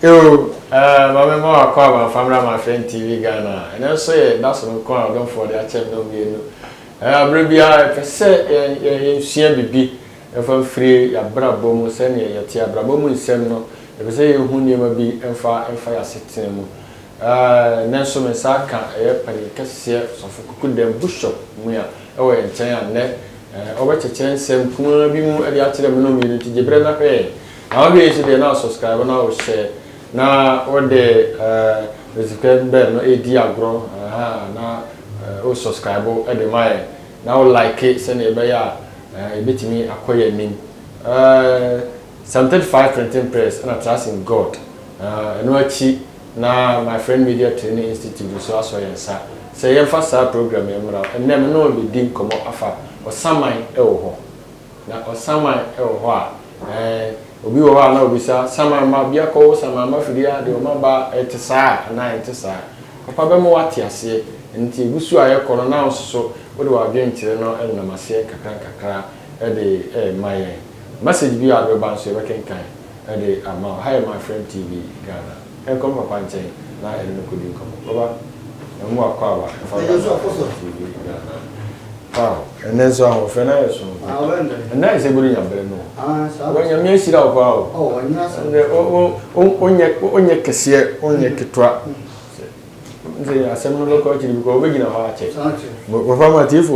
Yo, my mama call my family, my friend TV Ghana, and I say that's what I'm calling. Don't for the attempt no me. Abrabɔ, if I say CMB, if I'm free, Abrabɔ mo send you Abrabɔ mo Nsɛm no. If I say you who never be and fire sitting mo. Nanso me saka pari kese so fuku dem bushop mu ya ewo enchen ane obecheche nsem kuma bi mu ade akyere me no mi nti jebre na hwe na we isi de na subscribe na o share na o de subscribe bell no edi agro na o subscribe e de mai na o like it se na e be ya e betimi akoye nim some 35 printing press and I trust in God no achi na my friend media training institute so aso yensa say yemfa sa program yemra ennem no be din komo afa osaman e wo ho na osaman e wo ho a obi wo ha na obi sa saman ma bia ko saman ma fidia de o ma ba etisa na etisa papa be mo wate ase nti gusu aye kono na oso wo de wa dwen kire no enam ase kakra e de my message bi Abrabɔ so be kenkan e de ama hi my friend TV Ghana and come up and say, now I don't could come over and more power. And then so I'm offended. And that is a good young man. When you may sit out, oh, and yes, on your cassia, on your kitra. They are some local to go begin a heart check. But from my teeth, I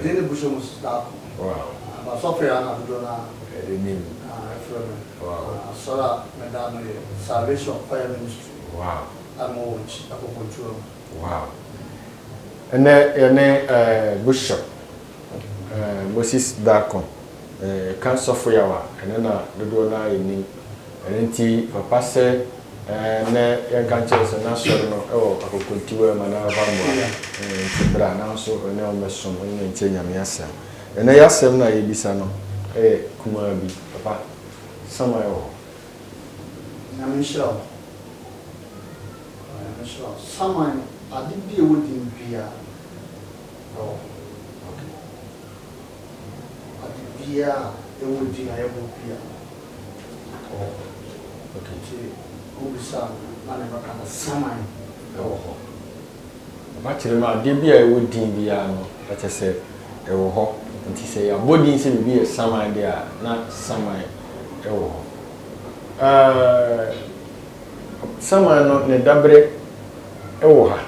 didn't push him stop. Wow. I'm sorry, I'm not doing that. Wow. So Madame Salvation Fire Ministry. Wow. I'm always a control. Wow. And then Bishop Moses Darkon can't suffer yawa and then the donor in and then Papa said and then can't chase a national or a culture manana and now so a no messon in Chenya. And I asked him, Ibisano, Kumabi, Papa. Somewhere. I'm sure. Someone I didn't be within Pia. Oh, okay. I did Pia, it would be a Pia. Oh, okay. Who is some man ever kind of someone? Oh, actually, I did be a wood in Piano, but I said, a ho, and he say, a body seems to be a someone there, not someone. Someone not ne dabre ewo ha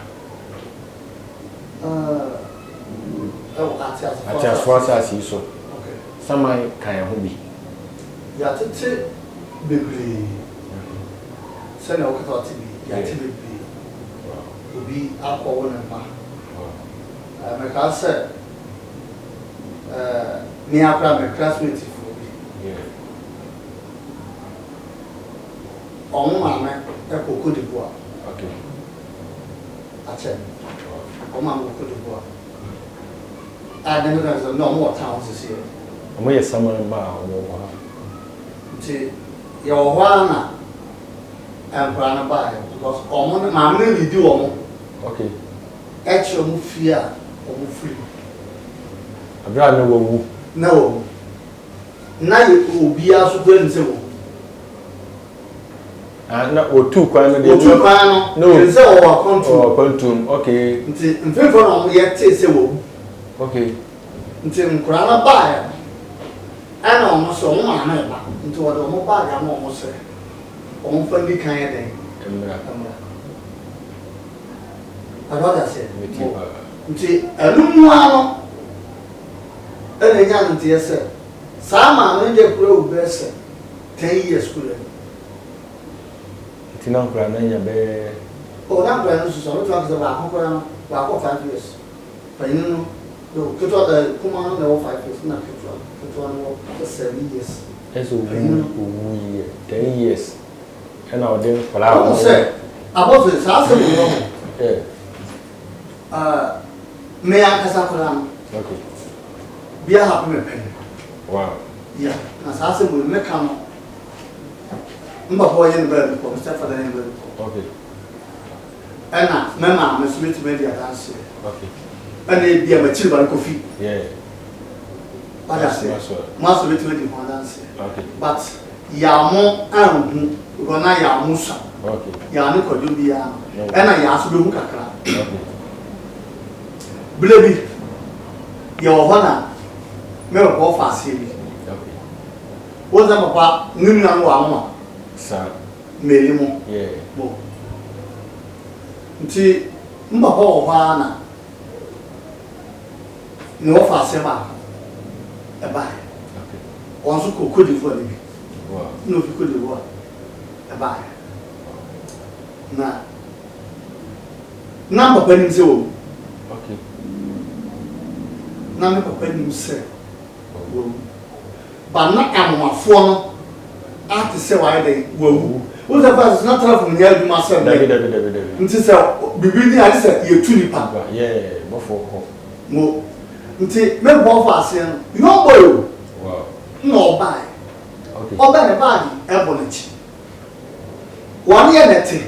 ati aswasa si so okay someone kan ho bi ya tete bebre se na okata ti bi ya ti bebre obi akwo na ma me ka se ni akra me classmate for bi on mama e koko de boa okay ache on mama koko de boa dem na so no more town this year o ye someone ba o wo ha nti ye wo ha na empra na ba because o mo mama na di o mo okay e che o mo fia o mo free abra na wo wu na wo na ye obi aso gbe nse wo na otu kwan no de otu kwan no nse o control okay nti mfefo na mo ye te se wo okay nti nkura na ba ya ana o mo so mo ma na ba nti wo do mo ba ya mo se o mo fa ndi kan ya den emra ada se nti anu ano ene nya nti ese sama no je kura u bese 10 years kura tina kura na nya be o na kura no so no twa ba ko kura ba ko 5 years pa inu no kutwa da kuma no na 5 years na kutwa no 7 years eso u 10 years ena o de kula o se abo se sa se mo me akasa kura no okay bia happen me pen wow yeah na sa se mo me kan mba boy in bed ko step for the in bed okay ana mama me submit media dance okay ana bia ma chiri ban kofi yeah bada se ma submit media dance okay but Yamo and Gona Yamusa. Okay. Yaniko Dubia. And I asked you Kakra. Baby, your honor, Mel Bofa City. What's up about Nuna Wama? Sir, Melimo. yeah. Nti mbaho hwana no fa sema e ba okay onso kokodi fo ni bi wow no fi kodi wo e ba na papa nim se wo okay na me papa nim se wo ba na amafo no ati se wa de wo what's the first? It's not from the other myself. David. Nti se bibidi ali se ye tu nipa. Yeah, before. Mo. Nti me bo fa ase no. Yo boy. Wow. No buy. Okay. Oba ne bag e bo na chi. Woni ye nete.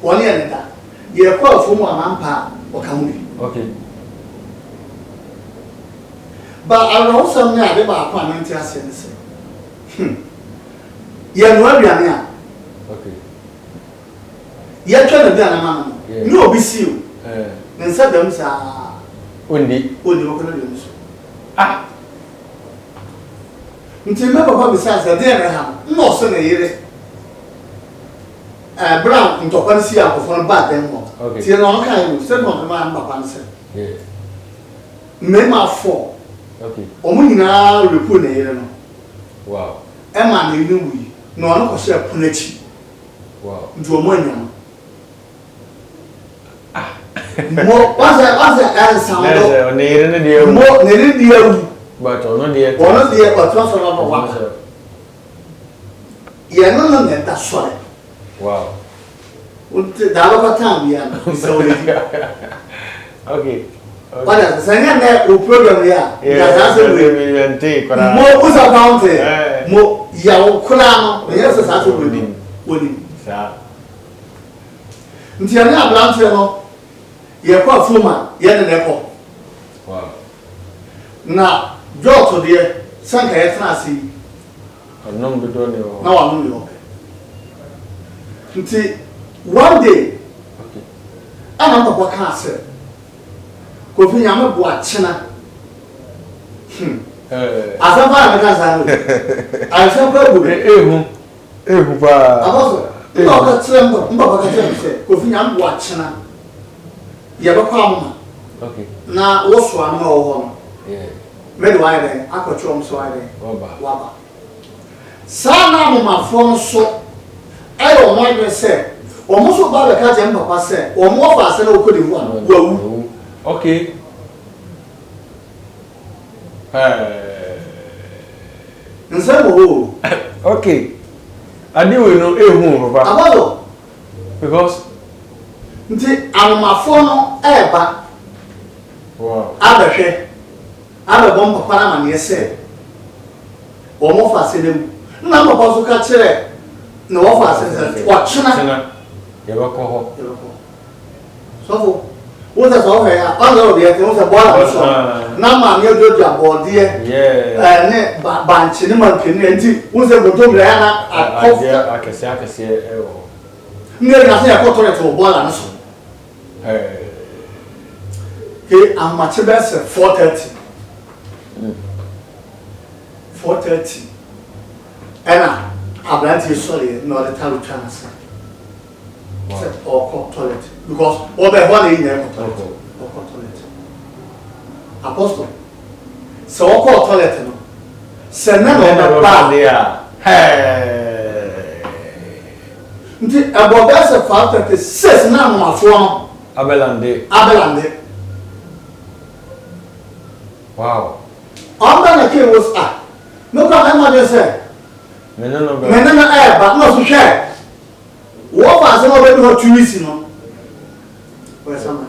Woni ye neta. Ye kwa afu mu amampa o ka mu bi. Okay. Ba awo sam ne ade ba kwa na nti ase ne se. Ye no aduane a. Okay. Ye twa na bia na mama no. Ni obi si o. Nsa dam sa. Ondi O ko na dem so. Ah. Nti me papa bi sa de na ha. No so na yire. Brown ntokwa si akofo ba dem mo. Ti na on kan you say no ma papa nse. Yeah. Me ma fo. Okay. Omo nyina repu na yire no. Wow. E ma na ni wi. No on ko se punachi. Wow. Nti omo nyam. Mo what's answer no ne ne dia mo ne dia but ono dia but what's about wa ye no ne da sore wow unti da ba tan bia so le okay wala sanya ne o program ya da za we ente kora mo usa bounty mo ya o kula no ye se sa so woni sa nti ya ne ablante no ye kwa fuma ye ne ko wow na jot de sanka ye tena asi onom do ne o na wa no yo nti one day okay ana papa ka ase ko fi nyame bo a chena asafa na ka sa no asafa bu ehu pa abaso no ka trem papa ka trem se ko fi nyame bo a chena ye ba kwa mama okay na wo so an ma wo ho yeah me do ai de akotrom so ai de waba sa na mama fo so ai o mo de se o mo so ba be ka je papa se o mo fa se na o ko de hu an wawu okay Nsɛm wo okay ade we no ehu papa abado because nti amamafo no eba wow abehwe abebom papa na mane se o mo fa se dem na papa so ka kire na wo fa se wa chena ye ba ko ho so fo wo za so he ya on the yet wo se bola so na ma me do dia body yeah ne banchi ne man kene nti wo se bodo bra ya na akese ewo nne na se ya ko toilet wo bola na so ke amache be se 4:30 4:30 ena abranti sorry no the time chance set or toilet because obe ho na yin ko toilet apostle so ko toilet no se na no ba dia nti abo be se 5:36 na no afo no abelande wow amba na ke was no ka ma de se meneno ba no so hwe wo fa se no be no tuisi no we sama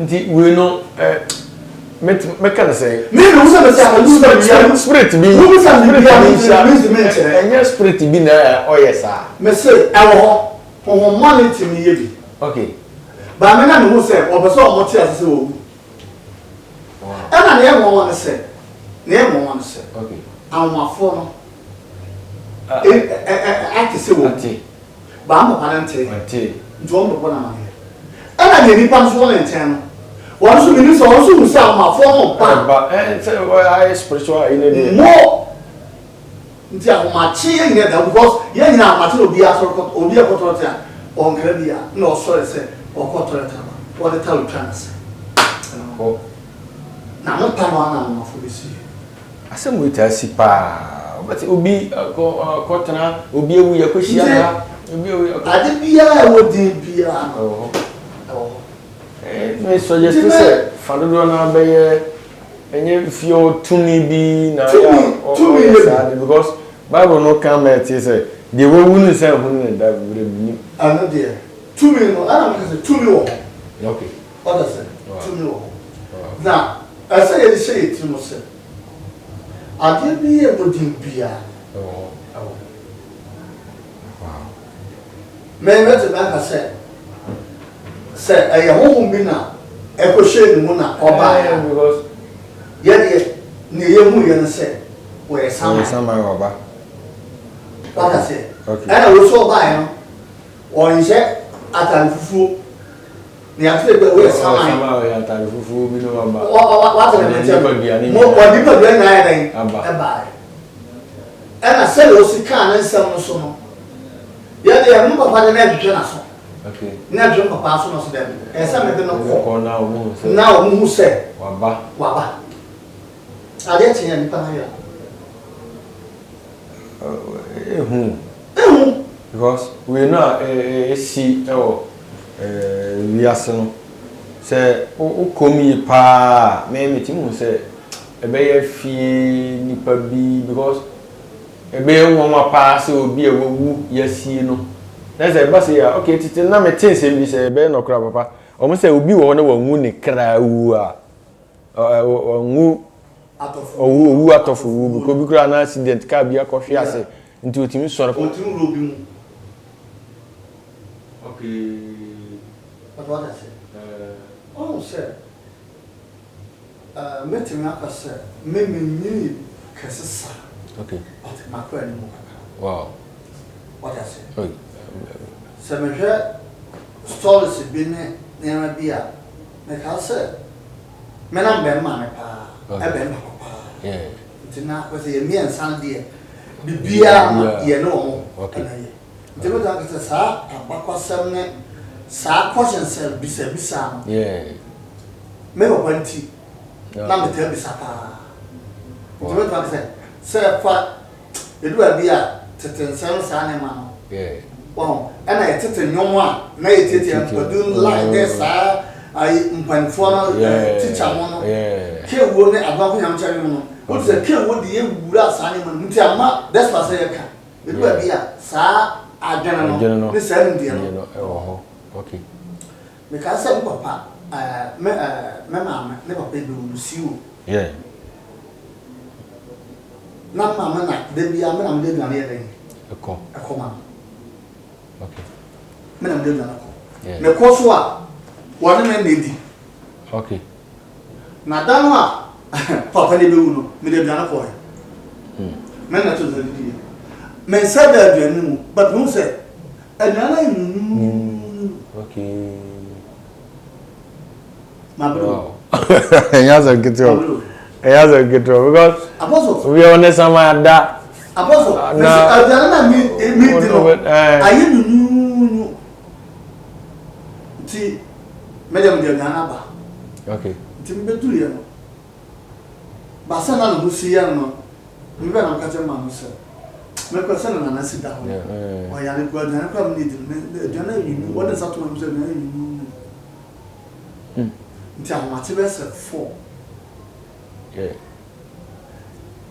nti we no me can say me no so be say spirit bi wo sa ni bi enya spirit bi na oyesa me say ewo ho money mi ye bi okay ba me na no say obeso o mo ti asese wo ana na ye won won say Ne mo wan se. Okay. Awafo no. Ati se wo. Ati. Ba mo panante. Ati. Njo mo bona ma. Ana de nipa so won enten no. Wọ́n sọ mi ní sọ wọ́n sọ mi sí àwọn àfọ́nù pa. Ba ṣe wọ́n spiritual in the mo nti àwọn machi yẹn yẹn da because yẹn yẹn àwọn machi obi asọrọ obi ẹkọtọrọ tí a ọ̀nkẹ́rẹ́ bi a na ọ̀sọ̀rọ̀ ẹsẹ̀ ọkọtọrọ tí a wọ́n de ta olùtwa n'ase. Na mo pa no ana mo afọ bi si. Asem wo ta si pa. Obi kọtena obi ewu yẹ ko hia na obi ewu. Ade biara wo din biara. Me suggest say fadodo na be ye enye fio tumi bi na ya because Bible no come at say the way we say hun na da bi. Ano there. Tumi no ana me say tumi wo. Okay. What does it? Tumi wo. Now, I say it mo say. Ade bi e wo din biara. Wow. Me te ba ka say aye honhom bi na ekwohwe ni mu na oba ya because ye de ne ye hu ye no say we sama oba. What say? Okay. Ana wo so oba ya no onje atan fufu ni ate be we sama ya atan fufu bi no oba. What the mo wadi pa bi na ya den aba. Ana say o sika na nsam no so no ye de mo papa na hwehwe na so. Okay. Na drum papa so no so dem. Esa me de no ko. Na o mu se. Na o mu se. Waba. Ade tinya ni pa na ya. Because we know see we are no say o komi pa me metimu say e be ye fie nipa bi because e be won pa say obi e wowu yasie no. That's a boss here. Okay, titi na me tin sem bi say be no kra papa. O mo say obi wo na wanwu ne kra wu a. Wanwu atofu. Owu atofu wu because bi kra na accident ka bi akọhwe ase. Nti otimi sọrọ. Otimi ro bi mu. Okay. What I say? Oh, sir. Metimi aka say me ni kesesa. Okay. But my friend mo. Wow. What I say? Okay. Se me hwɛ stories bi ne nneɛma bi a me ka sɛ me na mbɛ ma me paa ɛbɛ ma paa nti na kɔsɛ yɛ mmiɛnsa deɛ bibia ma yɛ ne wɔn ɛna yɛ nti me ka sɛ saa abakɔsɛm ne saa kɔhyɛnsɛ bisabisa no me papa nti na me tɛ bisa paa nti me ka sɛ fa edua bi a tete nsɛm saa ne ma no wow, and I tell you, no one, na tete mpadu like this, I mpanfo no teacher mo no. Ke wo ne agba nyam kyare no. Wo se ke wo de ewura saa ne mo nti ama that's what say ka. E do bi a saa adwene no. Ne saa ndi no. Okay. Me ka say papa me mama ne papa be wo si wo. Na mama na de bi a me na me de gane ye den. Eko ma. Okay. Me na me de gane ko. Me ko so a wo ne me di. Okay. Na dano a papa ne be wu no me de gane ko. Me na to di. Me said that you but who said another okay. My bro. Yes, I get you. Yes, I get you because Apostle. We are on some that. Apostle. Na me ayi nu ti medem de Ghana ba. Okay. Ti me betu ye no. Ba sa na no si ye no. Me be na ka che ma no se. Me ko se na na si da ho. O ya le ko na ko me di me de na yi nu. What is that one say na yi nu. Nti a ma ti be se 4.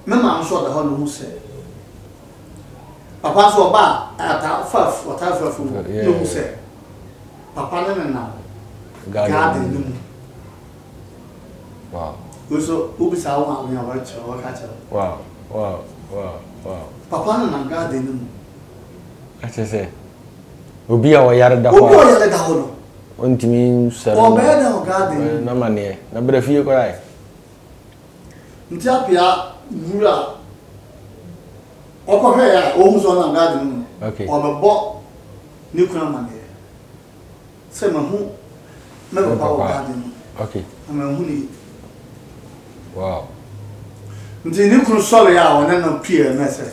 Me ma so da ho no se. Papa so ba ata 5 or 5 no se. Papa na na garden no. Wow. So ubi sa wa me wa cha wa ka cha. Wow. Papa na garden no. Ache se. Obi a wo yare da ho. Obi o yare da ho no. Ontimi sere. O be da garden. Na mane. Na bra fie ko ai. nti apia wura okɔhwɛ ya ohun so na garden no okay obɛbɔ ne kuna mane sɛ mahu me papa wɔ garden no okay mahu ni wow nti ne kunu sɔre ya ɔne no pie na sɛ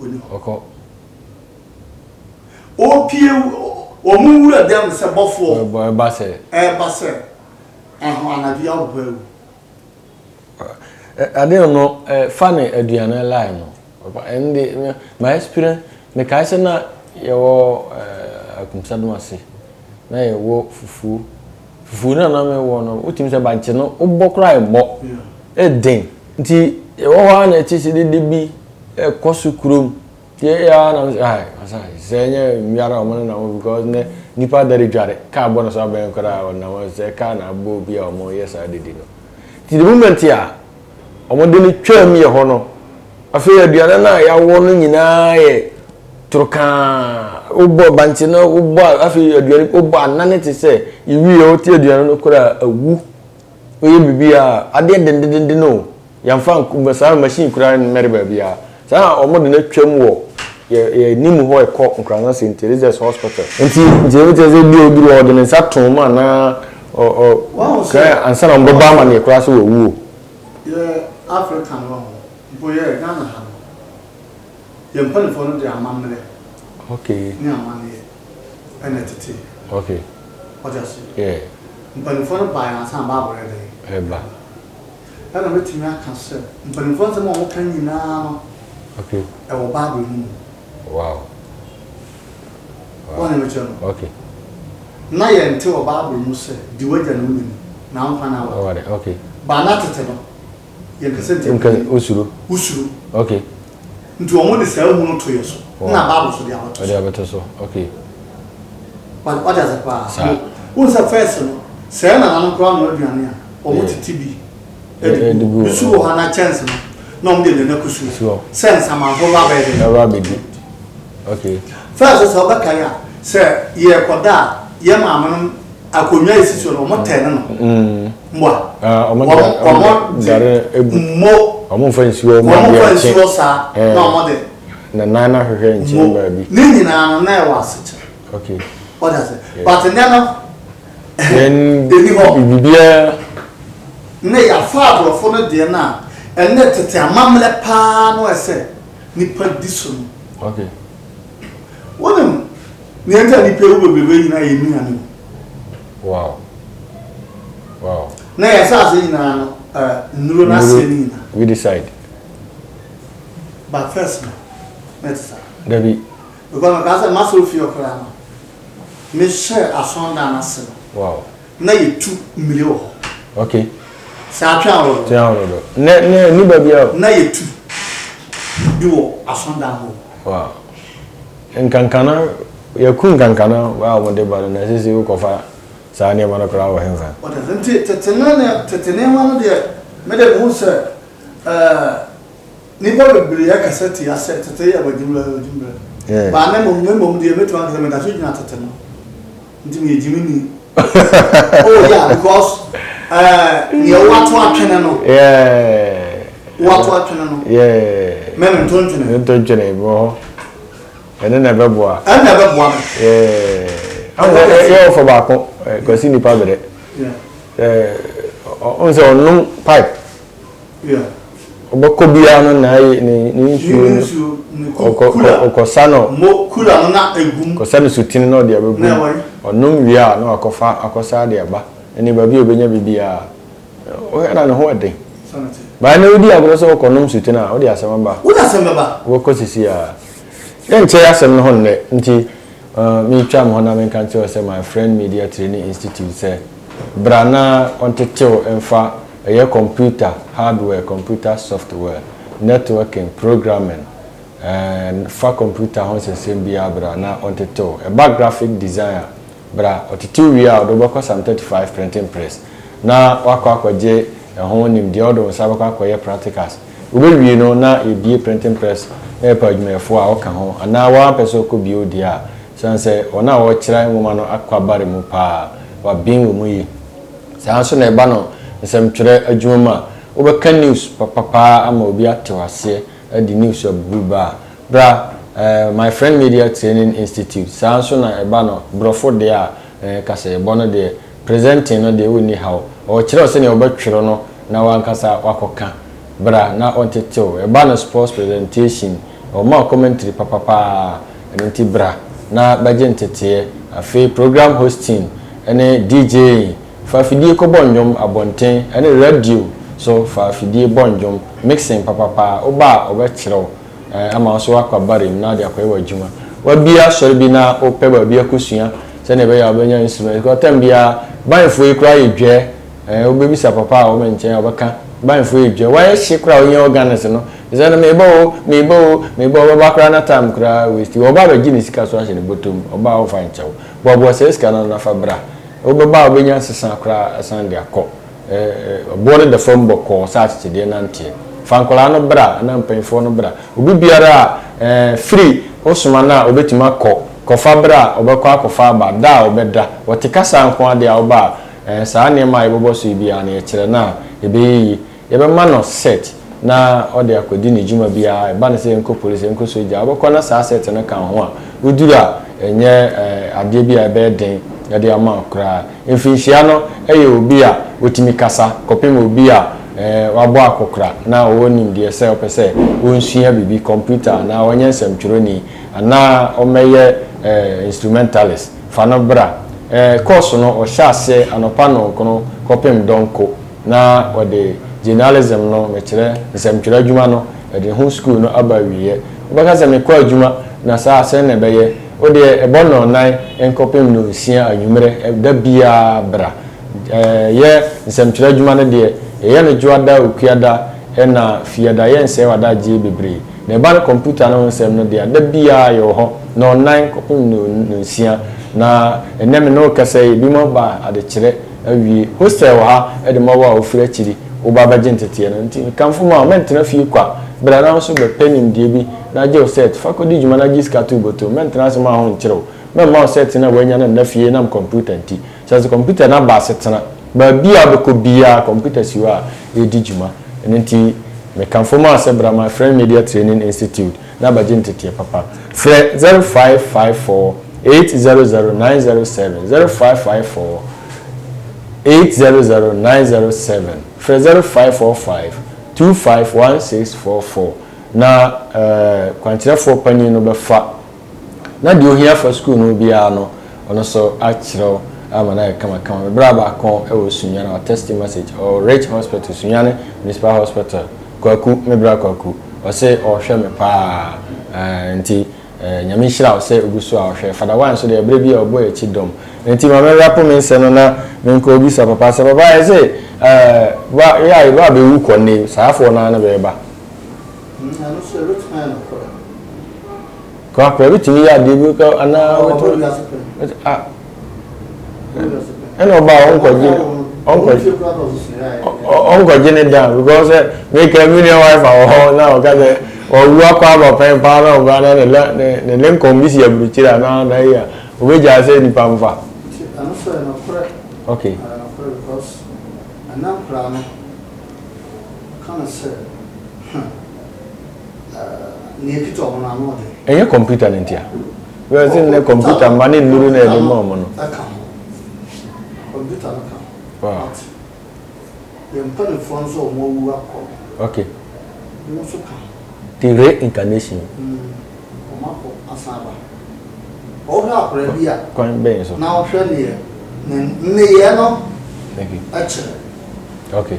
oni ɔkɔ o pie o mu wura dem sɛ bɔfo ba sɛ ɛho anadua ɔbɔ ade no fane aduane line no and my experience me kai se na yewo akumsa do ase na yewo fufu na me wo no utim se banche no ubokra ebo den nti yewo ha na ti se de bi kosu kurom tie ya na ai asa se nya miara o na wo because ne nipa dare dware ka bo no so aben kora na wo se ka na bo bi a mo yes adedi no ti the moment ya omo de ni twam ye ho no afi aduane na ya wo no nyina ye turka ubo banche no ubo afi aduane ubo anane te se iwi ye o ti aduane no kora awu oye bibia ade den no yamfa nkumasa machine kora mereba bia sa omo de na twam wo ye nimu ho ekọ nkranza St. Teresa's Hospital enti je bi oduru odene sa ton ma na ka ansa na mbaba ma ne kora so wo ye African no boye Ghana ha ye mpane fo no de amamre okay ni amane enetete okay what else yeah mpane fo no ba ya san ba bore de eba ana metimi aka se mpane fo nsem o kan nyina no okay e wo ba bore mu wow one me chano okay na ye nte wo ba bore mu se di waja no ni na amfa na wa okay ba na tete no ye kasente nkan usuru okay nti omo de sa hu no to yeso na ba bo so dia wato dia beto so okay but what does it pass who say first no say na na kro no aduane a omo titi bi e su ho na chance no na omo de na kusu sense am ho ba be di okay first so ba kan ya say ye koda ye ma amano akonwa isi so no omo ten no mwa omo dare mo omo fa nsuo mo dia che sa na omo de na nana hwehwe nche ba bi ni nyina no na e wase okay what does it but now then bibia na ya fa brofo no de na ene tete amamle pa no ese nipa diso okay wonem ni enta nipa wo bebe nyina ye ni anu wow na ya sa se nyina no nuro na se ni na we decide but first no let's David because na say maso fi okra no me share asonda na se wow na ye 2 million okay sa atwa ro ne ni ba bia na ye 2 biwo asonda ho wow nkankana ya kun kankana wa mo de ba na sisi ko fa sa ne ma na kra wa henfa what is tetene ma no de me de hu se ni ba bibiri ya kaseti ya se tete ya bajimla ba na mo de me to an me da so jina tete no ndi me jimini oh yeah because you want to atwene no what atwene no me ntontwene bo ene na beboa yo for back kwasi ni pa bere on se onum pipe obako bia no na ni nsuo okosano mo kula no na egum kosano sutin no de abebu onum wia na akosa de aba eni ba bi obenya bibia o na ne ho eden ba na odi agoro so okonum sutin a o de asema ba wo kosisi a yenche asem no ho ne nti me twa mo na me kan tell say my friend media training institute say brana ontetew emfa a computer hardware computer software networking programming and for computer house same bia brana ontetew a back graphic designer bra otetew wi a do bako sam 35 printing press na wakwaje ho nim de odo sabako akoye practicals obewie no na ebie printing press e pa adwumefo a oka ho ana wa peso ko bi odi a sanse ona wo kira nwoma no akwabare mu pa wa bin wo mu yi sanso na eba no nsem twere adwuma obeka news papa ama obi atewase the news of buba bra my friend media training institute sanso na eba no brofo de a kase bono de presenting no de woni how o kire se ne obetwero no na wankasa wakoka bra na ontetew eba no sports presentation o ma commentary papa enti bra na baje ntete afi program hosting ene DJ fa fidie ko bonjom abonten ene radio so fa fidie bonjom mixing papa oba obekiro ama so akwabare na de akwa wadwuma wa bia sori bi na ope ba bia kusua se ne be ya obenya instrument ko tambia banfo yi kra yedwe obebisa papa o menchen obeka banfo yedwe wa ye kra onye organize no ze na mebo ba kra na tam kra waste oba ba gini sika so ahye ne botom oba o fa nchew bobo se sika na fa bra obeba obenya sesa kra asan de akọ bono de fam boko sa atete na ntie fankola no bra na mpanfo no bra obi biara free osuma na obetima kofa bra obekọ akofa ba da obeda wotikasa nko ade a oba saa ne ma ebobo so bia na ekire na ebeyi ebe ma no set na ode akodi ne juma bia eba na se enko police enko soja obekọ na saa set na kan ho a udura enye ade bia ebe den yade ama kra mfinhia no eye obi a otimi kasa kopem obi a wabo akokra na owonim de se opese wonsua bibi computer na wonye nsɛmtwerɛni ana omeye instrumentalist fanobra course no o hyase anopa no kono kopem donko na wode journalism no mekire nsɛmtwerɛ adwuma no de ho school no abawiye obaka se mekɔ adwuma na saa se ne beye ode ebono nan enkopem no nsia anwumere da bia bra ye nsɛmtwerɛ adwuma no de ye no juada okuada na fiada ye nse wada je bebre na ba computer no nsɛm no de da bia ye ho na online kopem no nsia na eneme no kase bi mo ba ade kire awie hostel ha e de mo wa ofira kiri oba ba gentete no nti kanfo ma mentena fie kwa bra na so be penim de bi na je set fakodi juma na giska tu boto mentena so ma ho nkire me ma set na wanya na fie na computer nti so computer na ba setena ba bia be ko bia computer siwa e di juma nti me kanfo ma se bra my friend media training institute na ba gentete papa fre 0554 800-907 0554 800-907 0545 251644 na kwantirefo panyin no befa na de ohia fa school no bia no ono so achiro amana kama bra ba kon e wo sunya na test message or rich hospital sunya municipal hospital kwaku me bra kwaku o se o hwe me pa nti nyame hira o se oguso a hwe fada wan so de bra bia obo e chi dom nti ma me rapo me nse no na me nko obi sa papa se baba e se wa ya ba be wu ko ne saafo na na be ba ano so rich man kwa bitimi ya de bi ka ana eno ba onko jine down because make a million wife or now ka de o ru akwa ba pen pa na o ga na ne len kombisi ya bruchira na ya o be ja se ni pamfa ano so no correct okay because anam plan kana se ni pito mo na no de enye computer ntia we say ne computer mani nuru na e mo no computer na ka wow yem pan phone so mo wu akọ okay no so ka the reincarnation o ma ko asaba o ga akọrọ bi a kwan ben so na o hwe ne ye no thank you actually okay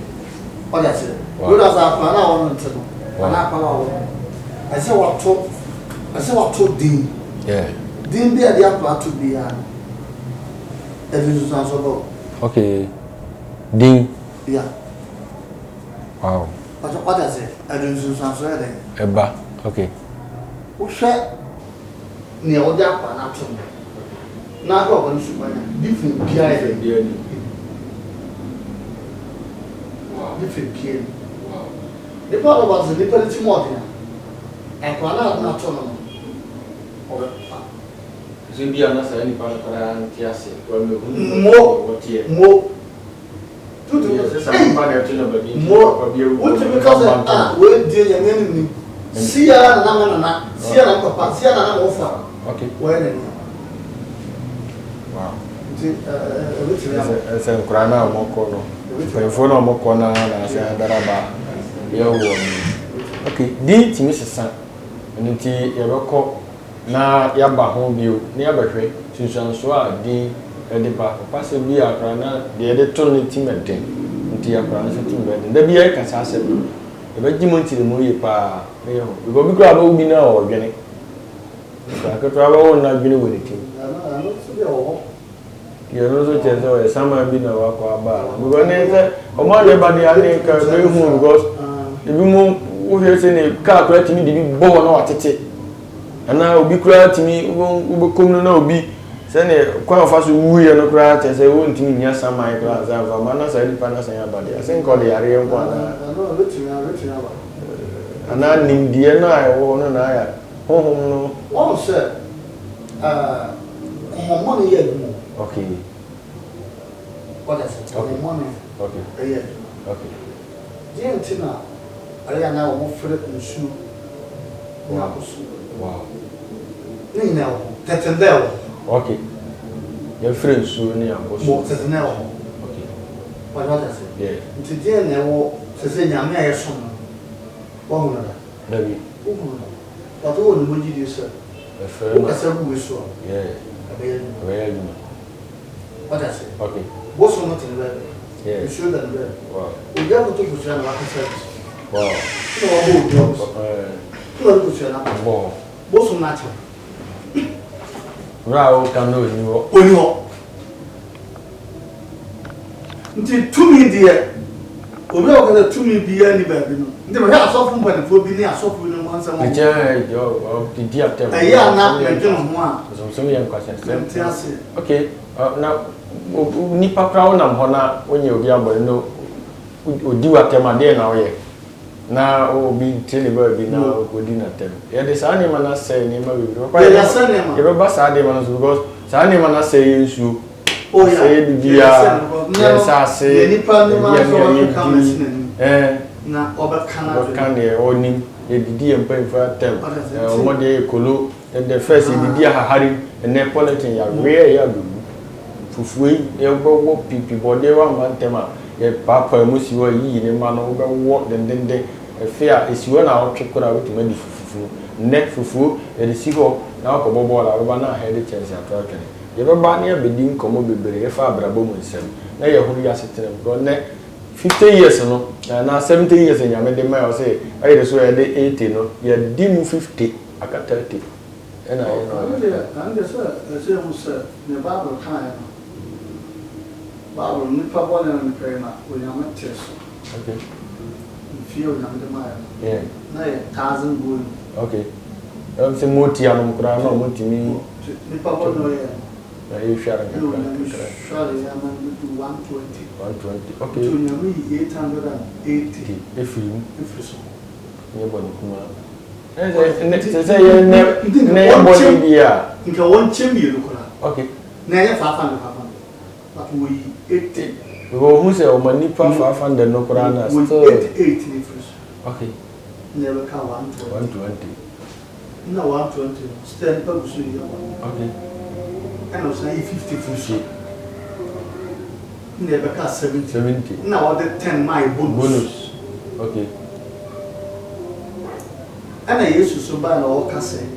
o da se do da sa pa na o ntse no na pa na o I say what to din yeah din be dia plan to be an every so so okay din yeah wow what does it I do so eba okay o hwe ne o dia pa na to na go on su banya different bia e wow different bia wow the part about the different more and kwana na to no o Zibia na sa ni pa para antiase wa me mo 2000 what because we did your enemy. See ya, na. See ya, papa. See ya, na offer. Okay. When? Wow. Ese nkurana omoko no. Penfo na omoko na ase daraba. Ye wo. Okay, di timi sesa. Nti ye beko na ya ba ho bio. Ni ya behwe sunsuanso a di edipa. Papa se bi akra na de de to ne tim eden. Nti akra na se tim eden. Da bi ye kasa ase. E ba gimo ntire mo ye pa. Me ho. Bi bi kra ba ubi na o dwene. Ka to aba won na dwene wo ne tim. You know, so there's some been a walk about. We're going to everybody, I think, very home because the woman who is in a car to me to be born or at it. And now be clear to me, who will come to know be send a quite of us who we are not cry as I won't mean yes, some my class and for manners and dependence on your body. I think all the area one. And I need the end I won't and I home. One said, money yet. Okay. What is it? Okay. Money. Okay. Yeah. Okay. Dear Tina, I am now more fruit and shoe. Wow. Now, that's a devil. Okay. Your friends soon near What is now? Okay. What is it? Yeah. Today, now, says Yammy, I saw one. Maybe. But all the money you said. A friend. That's a good saw. Yeah. Where you? What I say? Okay. What's not in the bed? Yeah. You should have been. Wow. We got to put you on a service. Wow. No, what's your number? Wow. What's the matter? Rao can know you. Oh, no. Until 2 me, dear. We are going to 2 me be any baby. Never have something when it will be near software once a month. The chair of the dear temple. A year now, I don't want. Some young questions. Okay. Now, Nipa crown and honor when you be able to know would do at them a day now. Now, oh, be terrible, be now good dinner them. Yeah, this animal say, name of you. You're a sad demons because Sanimana say you. Oh, say the dear. Yes, I say, now, over Canada or Nim, a dear and pay for a temp. One day, Colo, and the first in the dear Harry and Neapolitan, ya rare yabu. Fufui, you go people, but they were one tema. A papa, must you in a man over walk, then they a fair is one hour check out to many fufu. Neck fufu, and the seagull now come aboard. I will not have the chance at talking. You ever buy near Bedin, come over, be a Abrabɔ Nsɛm. Now you're who you are sitting, go neck 50 years, no, and now 70 years, and you made the mail say, I just wear the 80, no, you're dim 50, I got 30. And I'm just a the Bible time. Bible, Nipa one and the prayer, when you met test. Okay. Feel them the mile. Yeah. 9,000 good. Okay. I'm saying Motianum Kran, no Motimi. Nipa one, no, You share a surely I'm going to 120. 120. Okay. To me, 880. If you, so. Nobody come okay. Now, 500. But we 80. We will say, oh, Manipa 500 no Korana. We 88 okay. Never come 120. No, 120. Stand up. Okay. And I was saying 50 fruits. Never come 70. 70. Now, the 10 my bonus. Okay. And I used to so buy all cassette.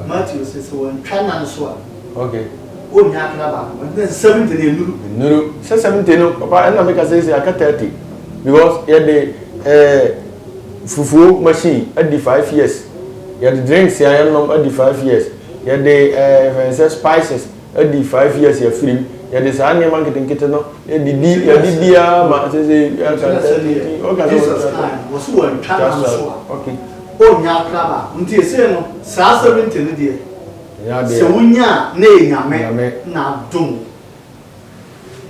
Matthew says, so when China swap. Okay. Oh, Yakraba, then 70 no, say 70 no, Papa, and I make a say I can 30 because you the fufu machine at the 5 years, you the drinks I am at the 5 years, you the spices at the 5 years you're free, you the Sunday marketing kitten, you the dear man says, was one China swap. Okay. Oh, Yakraba, until say no, 70 dear. So we are na dum.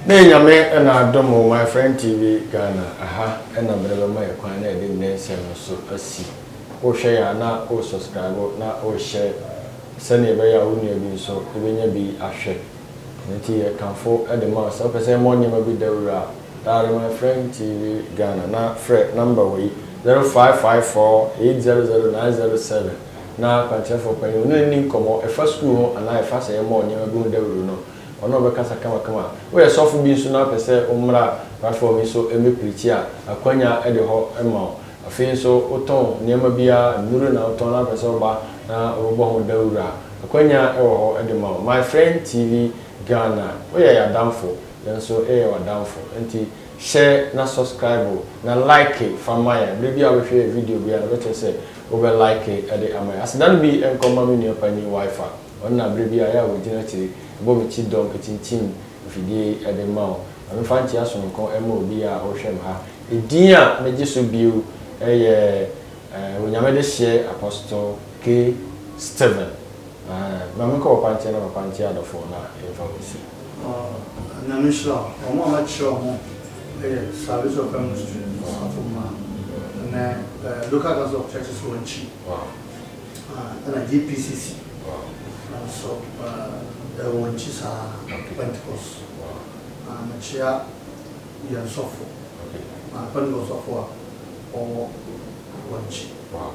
And I don't my friend TV Ghana, aha, and I'm never my acquaint in Nsɛm so a see. Or share now, or subscribe, now, or share. Send a very own so even be a share. And tea can fall at the mouse. I say morning will be there. that my friend TV Ghana na Fred number we 0554800907 na kwanche for pen no ni komo e fa school ho ana e fa say mo nyama bi hu dawuru no ono be kasa kama we sofu bi so na pese umra platform so eme preach a akwanya e de ho ema afin so oton nyama bia nuru na oton na pese oba na obo ho dawuru akwanya e wo ho e de ma my friend TV Ghana we ya damfo yenso e wa damfo enti share na subscribe na like from my maybe I will share video bi na better say over like e de amay as dan bi en komma mi ni pani wifi on na bre bi aya wo gina chiri bo mi chi dom etintin fidie e de ma o am fanti aso nko e ma obi a o hwem ha edin a meji so biu e ye onyame de share apostle K Steven na me ko panti na panti adofo na information na me shira o mo ma chiro mo service of ministry for man and local council of churches Wanchi. Wow. And a GPCC. Wow. So Wanchi sa Pentecost. Wow. And chair yan sofo. Okay. Pentecost sofo or Wanchi. Wow.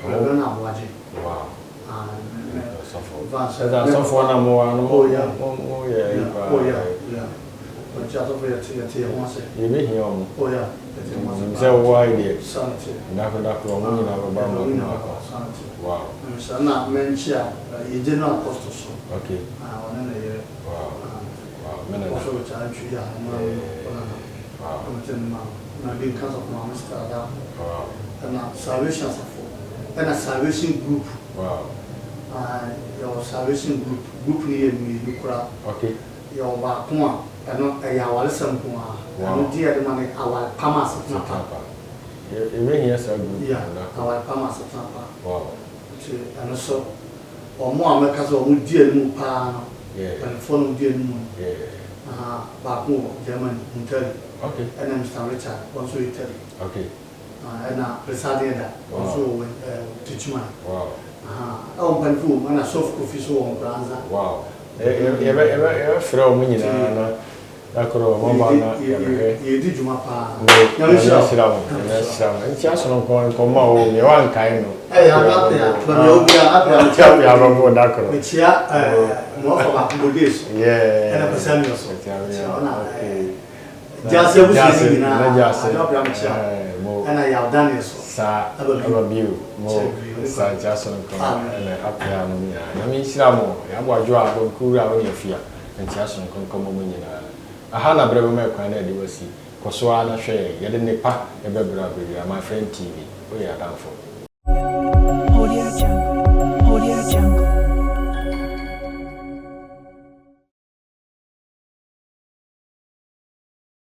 Reverend Awaji. Wow. And sofo. Vance. That sofo na mo Oh yeah. Oh yeah. Oh yeah. Yeah. But just over here to once. You be here. Oh yeah. Say why there? Sanity. Ndako mo nyina baba mo. Sanity. Wow. So na menchia you did not apostle so. Okay. One in a year. Wow. Wow. Mena. Also which I actually yeah. Wow. Na being cancer of Master Adam. Wow. And salvation support. And a salvation group. Wow. Your salvation group near me Lukra. Okay. Your Bakuma. And not a Yawal Sampuma. And dear the money our Pamas of Napa. You mean yes, I agree. Yeah, our Pamas of Napa. Wow. And also, or more Americans or dear Mupa. Yeah. And follow dear Moon. Yeah. Baku, German, Italy. Okay. And I'm Mr. Richard, also Italy. Okay. And Presadia, also teach mine. Wow. Oh, Panfu, and a soft coffee so on Branza. Wow. Throw me in akoro mo ba na ye di juma pa na me shira nti aso no ko ma o me wan kai no ya na ya ba me obi a ya ba mo da koro me chia mo fa ba bodis yeah na pesa mi so na jase bu shi ni na jase na ba me chia na ya daniel so sa aba biu mo sa jase no ko na apia no mi na me shira mo ya bo ajo a bo kura o ye fia nti aso no ko mo nyina aha na brebe me kwan na de wasi koso ana hwe ye de nepa e bebra bebra my friend TV o ya danfo